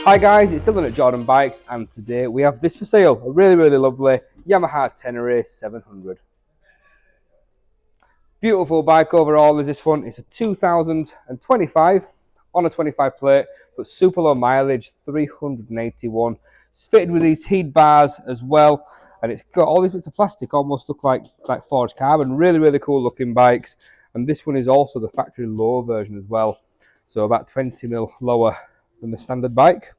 Hi guys, it's Dylan at Jordan Bikes, and today we have this for sale, a really lovely Yamaha Tenere 700. Beautiful bike overall is this one. It's a 2025 on a 25 plate, but super low mileage, 381. It's fitted with these heat bars as well, and it's got all these bits of plastic, almost look like forged carbon. Really cool looking bikes, and this one is also the factory low version as well, so about 20mm lower than the standard bike.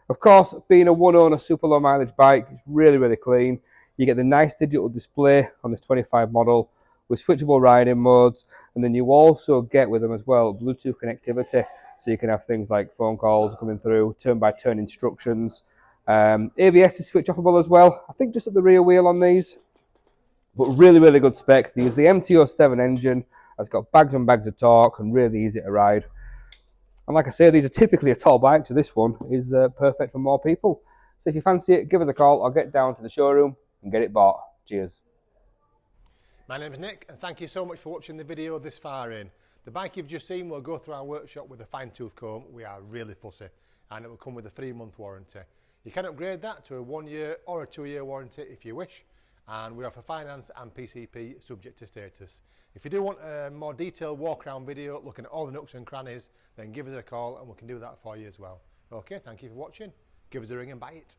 Of course, being a one owner super low mileage bike, it's really clean. You get the nice digital display on this 25 model with switchable riding modes, and then you also get with them as well Bluetooth connectivity, so you can have things like phone calls coming through, turn by turn instructions. ABS is switch offable as well, I think just at the rear wheel on these, but really good spec. They use the MT07 engine, it's got bags and bags of torque and really easy to ride. And like I say, these are typically a tall bike, so this one is perfect for more people. So if you fancy it, give us a call or get down to the showroom and get it bought. Cheers. My name is Nick, and thank you so much for watching the video this far in. The bike you've just seen will go through our workshop with a fine-tooth comb. We are really fussy, and it will come with a 3-month warranty. You can upgrade that to a 1-year or a 2-year warranty if you wish, and we offer finance and PCP subject to status. If you do want a more detailed walk-around video looking at all the nooks and crannies, then give us a call and we can do that for you as well. Okay, thank you for watching. Give us a ring and buy it.